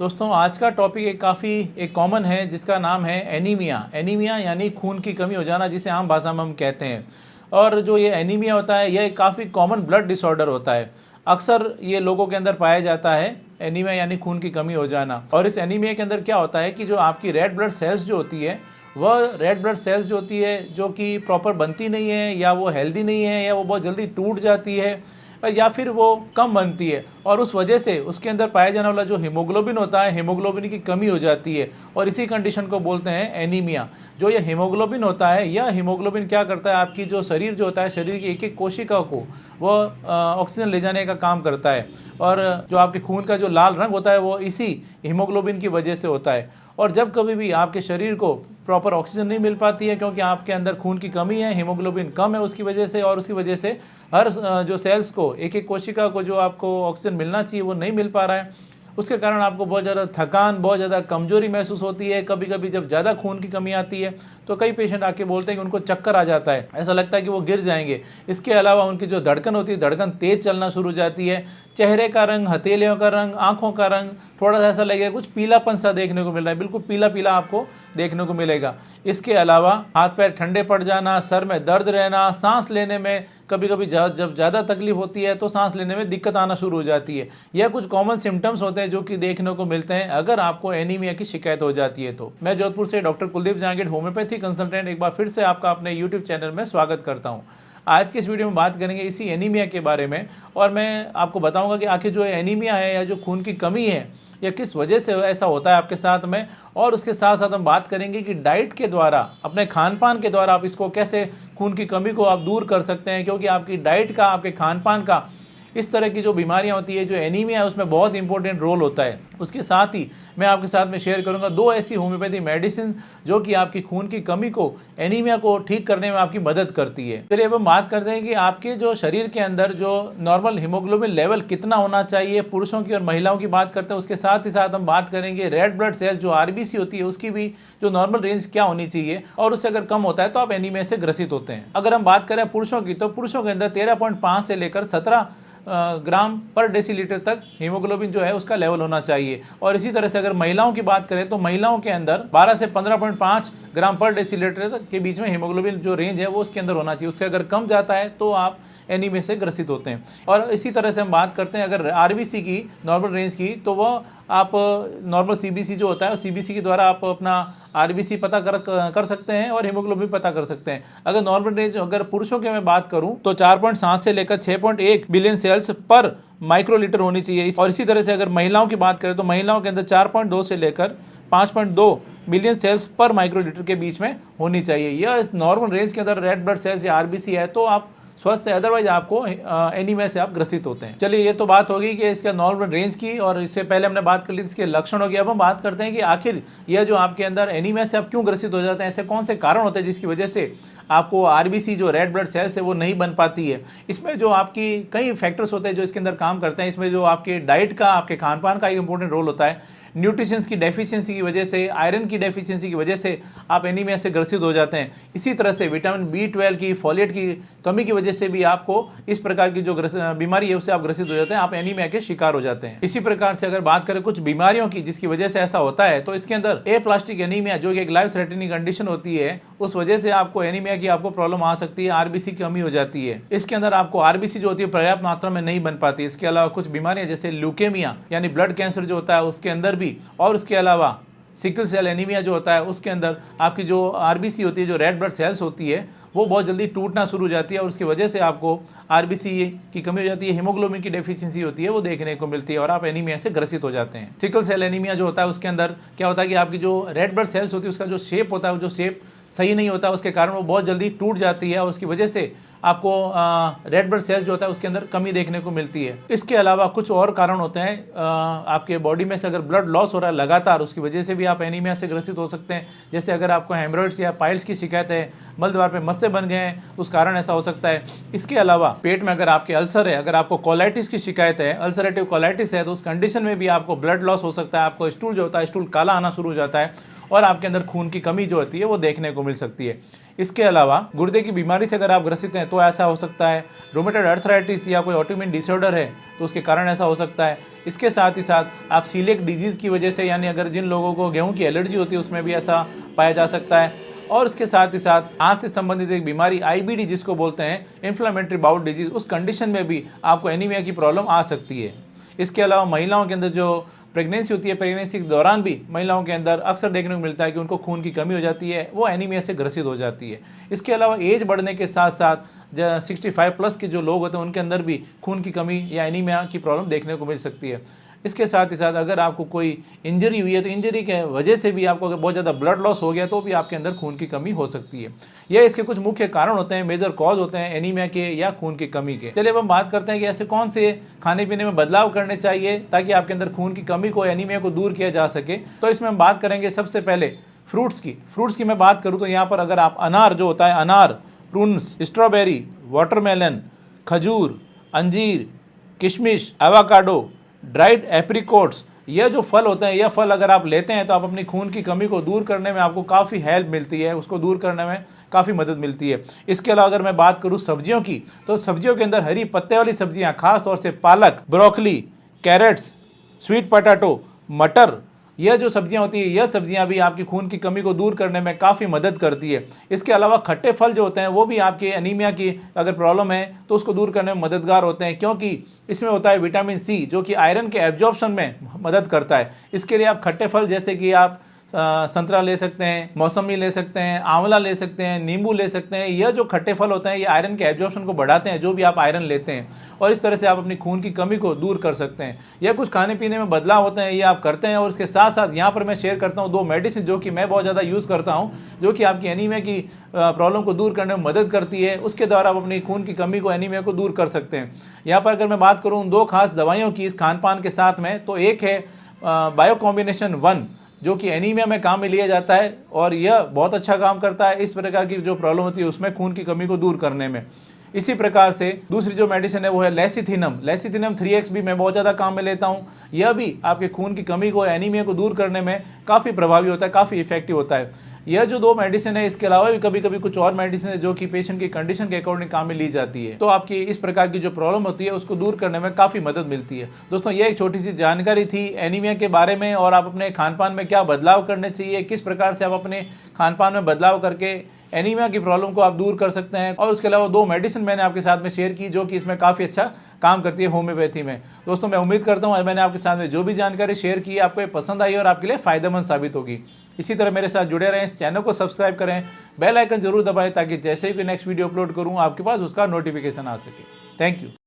दोस्तों आज का टॉपिक एक कॉमन है जिसका नाम है एनीमिया। एनीमिया यानी खून की कमी हो जाना, जिसे आम भाषा में हम कहते हैं। और जो ये एनीमिया होता है, यह एक काफ़ी कॉमन ब्लड डिसऑर्डर होता है। अक्सर ये लोगों के अंदर पाया जाता है, एनीमिया यानी खून की कमी हो जाना। और इस एनीमिया के अंदर क्या होता है कि जो आपकी रेड ब्लड सेल्स जो होती है, वह रेड ब्लड सेल्स जो होती है जो कि प्रॉपर बनती नहीं है, या वो हेल्दी नहीं है, या वो बहुत जल्दी टूट जाती है, या फिर वो कम बनती है। और उस वजह से उसके अंदर पाया जाने वाला जो हीमोग्लोबिन होता है, हीमोग्लोबिन की कमी हो जाती है। और इसी कंडीशन को बोलते हैं एनीमिया। जो ये हीमोग्लोबिन होता है, यह हीमोग्लोबिन क्या करता है, आपकी जो शरीर जो होता है, शरीर की एक एक कोशिका को वह ऑक्सीजन ले जाने का काम करता है। और जो आपके खून का जो लाल रंग होता है, वो इसी हीमोग्लोबिन की वजह से होता है। और जब कभी भी आपके शरीर को प्रॉपर ऑक्सीजन नहीं मिल पाती है, क्योंकि आपके अंदर खून की कमी है, हीमोग्लोबिन कम है उसकी वजह से, और उसकी वजह से हर जो सेल्स को, एक एक कोशिका को जो आपको ऑक्सीजन मिलना चाहिए वो नहीं मिल पा रहा है, उसके कारण आपको बहुत ज़्यादा थकान, बहुत ज़्यादा कमजोरी महसूस होती है। कभी कभी जब ज़्यादा खून की कमी आती है तो कई पेशेंट आके बोलते हैं कि उनको चक्कर आ जाता है, ऐसा लगता है कि वो गिर जाएंगे। इसके अलावा उनकी जो धड़कन होती है, धड़कन तेज चलना शुरू हो जाती है। चेहरे का रंग, हथेलियों का रंग, आंखों का रंग थोड़ा सा ऐसा लगेगा, कुछ पीलापन सा देखने को मिल रहा है, बिल्कुल पीला पीला आपको देखने को मिलेगा। इसके अलावा हाथ पैर ठंडे पड़ जाना, सर में दर्द रहना, सांस लेने में कभी कभी जब ज़्यादा तकलीफ होती है तो सांस लेने में दिक्कत आना शुरू हो जाती है। यह कुछ कॉमन सिम्टम्स होते हैं जो कि देखने को मिलते हैं अगर आपको एनीमिया की शिकायत हो जाती है तो। मैं जोधपुर से doctor Kuldeep Jahangir, homeopathy consultant, एक बार फिर से आपका अपने यूट्यूब चैनल में स्वागत करता हूँ। आज की इस वीडियो में बात करेंगे इसी एनीमिया के बारे में, और मैं आपको बताऊंगा कि आखिर जो एनीमिया है या जो खून की कमी है, या किस वजह से ऐसा होता है आपके साथ में। और उसके साथ साथ हम बात करेंगे कि डाइट के द्वारा, अपने खान पान के द्वारा आप इसको कैसे, खून की कमी को आप दूर कर सकते हैं। क्योंकि आपकी डाइट का, आपके खान पान का इस तरह की जो बीमारियां होती है, जो एनीमिया है, उसमें बहुत इंपॉर्टेंट रोल होता है। उसके साथ ही मैं आपके साथ में शेयर करूंगा 2 ऐसी होम्योपैथी मेडिसिन जो कि आपकी खून की कमी को, एनीमिया को ठीक करने में आपकी मदद करती है। चलिए अब हम बात करते हैं कि आपके जो शरीर के अंदर जो नॉर्मल हीमोग्लोबिन लेवल कितना होना चाहिए, पुरुषों की और महिलाओं की बात करते हैं। उसके साथ ही साथ हम बात करेंगे रेड ब्लड सेल्स जो आरबीसी होती है, उसकी भी जो नॉर्मल रेंज क्या होनी चाहिए, और उससे अगर कम होता है तो आप एनीमिया से ग्रसित होते हैं। अगर हम बात करें पुरुषों की, तो पुरुषों के अंदर 13.5 से लेकर 17 ग्राम पर डेसीलीटर तक हीमोग्लोबिन जो है उसका लेवल होना चाहिए। और इसी तरह से अगर महिलाओं की बात करें तो महिलाओं के अंदर 12 से 15.5 ग्राम पर डेसीलीटर तक के बीच में हीमोग्लोबिन जो रेंज है वो उसके अंदर होना चाहिए। उससे अगर कम जाता है तो आप एनीमिया से ग्रसित होते हैं। और इसी तरह से हम बात करते हैं अगर आरबीसी की, नॉर्मल रेंज की, तो वह आप नॉर्मल सीबीसी जो होता है, सीबीसी के द्वारा आप अपना आरबीसी पता कर सकते हैं और हीमोग्लोबिन पता कर सकते हैं। अगर नॉर्मल रेंज अगर पुरुषों के मैं बात करूं तो 4.7 से लेकर 6.1 बिलियन सेल्स पर माइक्रोलीटर होनी चाहिए। और इसी तरह से अगर महिलाओं की बात करें तो महिलाओं के अंदर 4.2 से लेकर 5.2 मिलियन सेल्स पर माइक्रोलीटर के बीच में होनी चाहिए। यह इस नॉर्मल रेंज के अंदर रेड ब्लड सेल्स या आरबीसी है तो आप स्वस्थ है, अदरवाइज आपको एनीमिया से आप ग्रसित होते हैं। चलिए ये तो बात होगी कि इसका नॉर्मल रेंज की, और इससे पहले हमने बात कर ली इसके लक्षणों की। अब हम बात करते हैं कि आखिर यह जो आपके अंदर एनीमिया से आप क्यों ग्रसित हो जाते हैं, ऐसे कौन से कारण होते हैं जिसकी वजह से आपको आरबीसी जो रेड ब्लड सेल्स है वो नहीं बन पाती है। इसमें जो आपकी कई फैक्टर्स होते हैं जो इसके अंदर काम करते हैं। इसमें जो आपके डाइट का, आपके खान पान का एक इंपॉर्टेंट रोल होता है। न्यूट्रिशंस की डेफिशिएंसी की वजह से, आयरन की डेफिशिएंसी की वजह से आप एनीमिया से ग्रसित हो जाते हैं। इसी तरह से विटामिन B12 की, फोलेट की कमी की वजह से भी आपको इस प्रकार की जो बीमारी है उससे आप ग्रसित हो जाते हैं, आप एनीमिया के शिकार हो जाते हैं। इसी प्रकार से अगर बात करें कुछ बीमारियों की जिसकी वजह से ऐसा होता है, तो इसके अंदर एप्लास्टिक एनीमिया जो कि एक लाइफ थ्रेटनिंग कंडीशन होती है, उस वजह से आपको एनीमिया की आपको प्रॉब्लम आ सकती है, आरबीसी की कमी हो जाती है। इसके अंदर आपको आरबीसी जो होती है पर्याप्त मात्रा में नहीं बन पाती। इसके अलावा कुछ बीमारियां जैसे ल्यूकेमिया यानी ब्लड कैंसर जो होता है उसके अंदर भी, और उसके अलावा सिकल सेल एनीमिया जो होता है उसके अंदर आपकी जो आरबीसी होती है, जो रेड ब्लड सेल्स होती है, वो बहुत जल्दी टूटना शुरू हो जाती है, और उसकी वजह से आपको आरबीसी की कमी हो जाती है, हीमोग्लोबिन की डेफिशिएंसी होती है वो देखने को मिलती है, और आप एनीमिया से ग्रसित हो जाते हैं। सिकल सेल एनीमिया जो होता है उसके अंदर क्या होता है कि आपकी जो रेड ब्लड सेल्स होती है उसका जो शेप होता है, वो जो शेप सही नहीं होता, उसके कारण वो बहुत जल्दी टूट जाती है, और उसकी वजह से आपको रेड ब्लड सेल्स जो होता है उसके अंदर कमी देखने को मिलती है। इसके अलावा कुछ और कारण होते हैं, आपके बॉडी में से अगर ब्लड लॉस हो रहा है लगातार, उसकी वजह से भी आप एनीमिया से ग्रसित हो सकते हैं। जैसे अगर आपको हेमरॉइड्स या पाइल्स की शिकायत है, मल द्वार पे मस्से बन गए हैं, उस कारण ऐसा हो सकता है। इसके अलावा पेट में अगर आपके अल्सर है, अगर आपको कोलाइटिस की शिकायत है, अल्सरेटिव कोलाइटिस है, तो उस कंडीशन में भी आपको ब्लड लॉस हो सकता है। आपको स्टूल जो होता है, स्टूल काला आना शुरू हो जाता है, और आपके अंदर खून की कमी जो होती है वो देखने को मिल सकती है। इसके अलावा गुर्दे की बीमारी से अगर आप ग्रसित हैं तो ऐसा हो सकता है। रोमेटॉइड अर्थराइटिस या कोई ऑटोइम्यून डिसऑर्डर है तो उसके कारण ऐसा हो सकता है। इसके साथ ही साथ आप सीलिएक डिजीज़ की वजह से, यानी अगर जिन लोगों को गेहूं की एलर्जी होती है उसमें भी ऐसा पाया जा सकता है। और इसके साथ ही साथ आंत से संबंधित एक बीमारी आईबीडी जिसको बोलते हैं, इन्फ्लेमेटरी बाउल डिजीज, उस कंडीशन में भी आपको एनीमिया की प्रॉब्लम आ सकती है। इसके अलावा महिलाओं के अंदर जो प्रेगनेंसी होती है, प्रेगनेंसी के दौरान भी महिलाओं के अंदर अक्सर देखने को मिलता है कि उनको खून की कमी हो जाती है, वो एनीमिया से ग्रसित हो जाती है। इसके अलावा एज बढ़ने के साथ साथ 65 प्लस के जो लोग होते हैं उनके अंदर भी खून की कमी या एनीमिया की प्रॉब्लम देखने को मिल सकती है। इसके साथ ही साथ अगर आपको कोई इंजरी हुई है तो इंजरी के वजह से भी आपको अगर बहुत ज़्यादा ब्लड लॉस हो गया तो भी आपके अंदर खून की कमी हो सकती है। यह इसके कुछ मुख्य कारण होते हैं, मेजर कॉज होते हैं एनीमिया के या खून की कमी के। चलिए अब हम बात करते हैं कि ऐसे कौन से खाने पीने में बदलाव करने चाहिए ताकि आपके अंदर खून की कमी को, एनीमिया को दूर किया जा सके। तो इसमें हम बात करेंगे सबसे पहले फ्रूट्स की मैं बात करूँ तो यहाँ पर अगर आप अनार जो होता है, अनार, प्रून्स, स्ट्रॉबेरी, वाटरमेलन, खजूर, अंजीर, किशमिश, एवोकाडो, ड्राइड एप्रिकॉट्स, यह जो फल होते हैं, यह फल अगर आप लेते हैं तो आप अपनी खून की कमी को दूर करने में आपको काफ़ी हेल्प मिलती है, उसको दूर करने में काफ़ी मदद मिलती है। इसके अलावा अगर मैं बात करूँ सब्जियों की, तो सब्जियों के अंदर हरी पत्ते वाली सब्जियाँ, खास तौर से पालक, ब्रोकली, कैरेट्स, स्वीट पोटैटो, मटर, यह जो सब्जियां होती है, यह सब्जियां भी आपकी खून की कमी को दूर करने में काफ़ी मदद करती है। इसके अलावा खट्टे फल जो होते हैं वो भी आपके एनीमिया की अगर प्रॉब्लम है तो उसको दूर करने में मददगार होते हैं, क्योंकि इसमें होता है विटामिन सी जो कि आयरन के एब्जॉर्प्शन में मदद करता है। इसके लिए आप खट्टे फल जैसे कि आप संतरा ले सकते हैं, मौसमी ले सकते हैं, आंवला ले सकते हैं, नींबू ले सकते हैं। यह जो खट्टे फल होते हैं ये आयरन के एब्जॉर्प्शन को बढ़ाते हैं, जो भी आप आयरन लेते हैं, और इस तरह से आप अपनी खून की कमी को दूर कर सकते हैं। यह कुछ खाने पीने में बदलाव होते हैं, ये आप करते हैं। और इसके साथ साथ यहाँ पर मैं शेयर करता हूँ 2 मेडिसिन जो कि मैं बहुत ज़्यादा यूज़ करता हूँ, जो कि आपकी एनीमिया की प्रॉब्लम को दूर करने में मदद करती है। उसके द्वारा आप अपनी खून की कमी को, एनीमिया को दूर कर सकते हैं। यहाँ पर अगर मैं बात करूँ उन 2 खास दवाइयों की इस खान पान के साथ में, तो एक है बायो कॉम्बिनेशन 1 जो कि एनीमिया में काम में लिया जाता है और यह बहुत अच्छा काम करता है इस प्रकार की जो प्रॉब्लम होती है उसमें खून की कमी को दूर करने में। इसी प्रकार से दूसरी जो मेडिसिन है वो है लेसिथिनम 3x भी मैं बहुत ज़्यादा काम में लेता हूँ। यह भी आपके खून की कमी को, एनीमिया को दूर करने में काफ़ी प्रभावी होता है, काफ़ी इफेक्टिव होता है। यह जो 2 मेडिसिन है, इसके अलावा भी कभी कभी कुछ और मेडिसिन है जो कि पेशेंट की कंडीशन के अकॉर्डिंग काम में ली जाती है, तो आपकी इस प्रकार की जो प्रॉब्लम होती है उसको दूर करने में काफ़ी मदद मिलती है। दोस्तों, ये एक छोटी सी जानकारी थी एनीमिया के बारे में, और आप अपने खान पान में क्या बदलाव करने चाहिए, किस प्रकार से आप अपने खान पान में बदलाव करके एनीमिया की प्रॉब्लम को आप दूर कर सकते हैं। और उसके अलावा 2 मेडिसिन मैंने आपके साथ में शेयर की जो कि इसमें काफ़ी अच्छा काम करती है होम्योपैथी में। दोस्तों, मैं उम्मीद करता हूँ मैंने आपके साथ में जो भी जानकारी शेयर की आपको ये पसंद आई और आपके लिए फ़ायदेमंद साबित होगी। इसी तरह मेरे साथ जुड़े रहें, इस चैनल को सब्सक्राइब करें, बेल आइकन जरूर दबाएं ताकि जैसे ही कोई नेक्स्ट वीडियो अपलोड करूँ आपके पास उसका नोटिफिकेशन आ सके। Thank you.